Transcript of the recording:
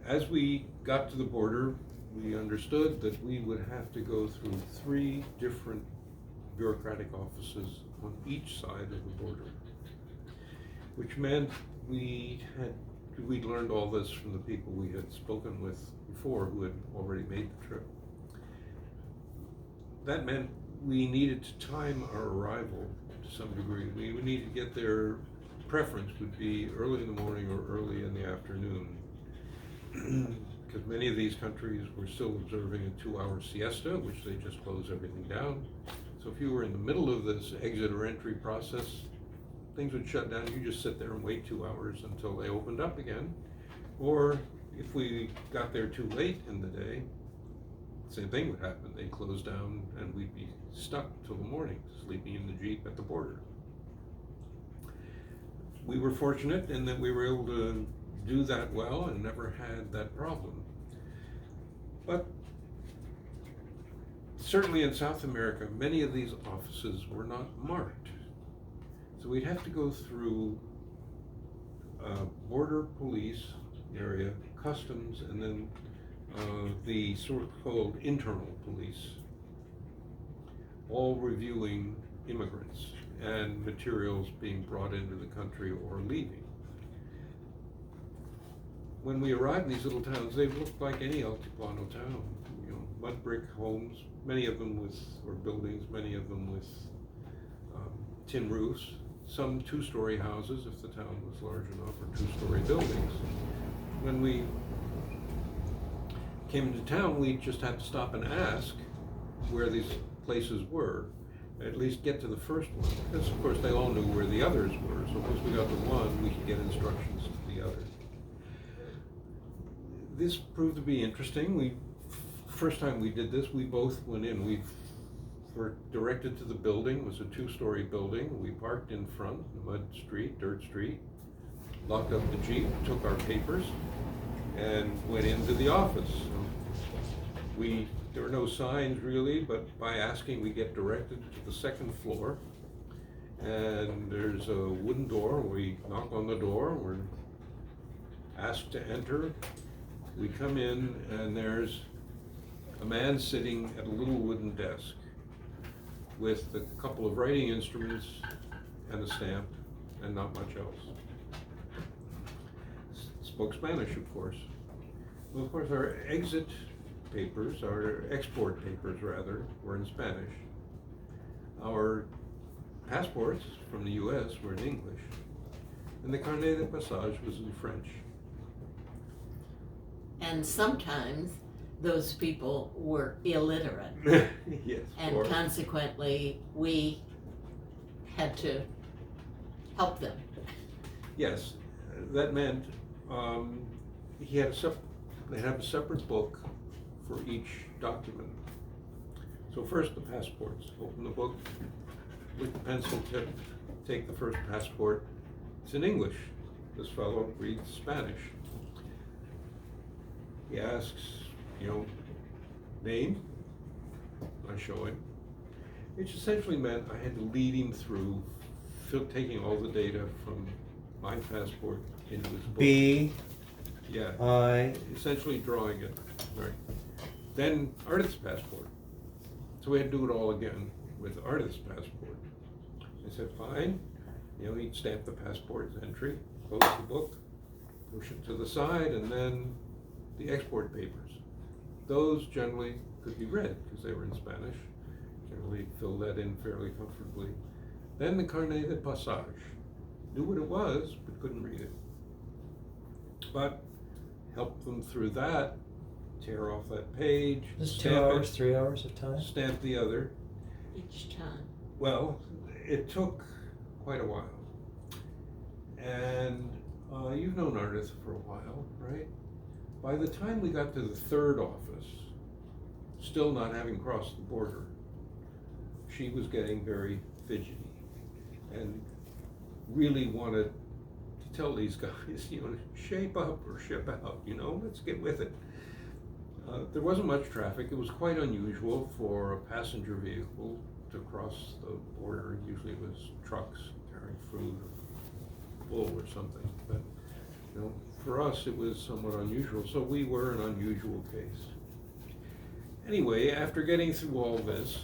As we got to the border, we understood that we would have to go through 3 different bureaucratic offices on each side of the border, which meant we'd learned all this from the people we had spoken with before who had already made the trip. That meant we needed to time our arrival to some degree. We would need to get there. Preference would be early in the morning or early in the afternoon, because many of these countries were still observing a 2-hour siesta, which they just close everything down. So if you were in the middle of this exit or entry process, things would shut down. You just sit there and wait 2 hours until they opened up again. Or if we got there too late in the day, same thing would happen. They'd close down and we'd be stuck till the morning, sleeping in the Jeep at the border. We were fortunate in that we were able to do that well and never had that problem. But certainly in South America, many of these offices were not marked. So we'd have to go through border police area, customs, and then the so-called internal police, all reviewing immigrants and materials being brought into the country or leaving. When we arrived in these little towns, they looked like any Altiplano town, mud brick homes, many of them or buildings, many of them with tin roofs, some 2-story houses if the town was large enough, or 2-story buildings. When we came into town, we just had to stop and ask where these places were, at least get to the first one, because of course they all knew where the others were. So once we got to one, we could get instructions to the other. This proved to be interesting. First time we did this, we both went in. We were directed to the building. It was a 2-story building. We parked in front, mud street, dirt street, locked up the Jeep, took our papers, and went into the office. There were no signs really, but by asking, we get directed to the 2nd floor, and there's a wooden door. We knock on the door, we're asked to enter. We come in, and there's a man sitting at a little wooden desk with a couple of writing instruments and a stamp, and not much else. Spoke Spanish, of course. Well, of course, our exit papers, our export papers rather, were in Spanish. Our passports from the US were in English, and the carnet de passage was in French. And sometimes those people were illiterate. Yes. And consequently, we had to help them. Yes, that meant they have a separate book for each document. So first the passports. Open the book with the pencil tip, take the first passport. It's in English. This fellow reads Spanish. He asks, name. I show him. Which essentially meant I had to lead him through taking all the data from my passport into his book. B. Yeah. I. Essentially drawing it. Right. Then Ardith's passport. So we had to do it all again with Ardith's passport. I said, fine. He'd stamp the passport's entry, close the book, push it to the side, and then the export papers. Those generally could be read because they were in Spanish. Generally fill that in fairly comfortably. Then the carnet de passage. Knew what it was, but couldn't read it. But helped them through that, tear off that page. Just 2 hours, 3 hours of time? Stamp the other. Each time. Well, it took quite a while. And you've known Ardith for a while, right? By the time we got to the 3rd office, still not having crossed the border, she was getting very fidgety and really wanted to tell these guys, shape up or ship out, let's get with it. There wasn't much traffic. It was quite unusual for a passenger vehicle to cross the border. Usually it was trucks carrying fruit or wool or something. But for us, it was somewhat unusual, so we were an unusual case. Anyway, after getting through all this,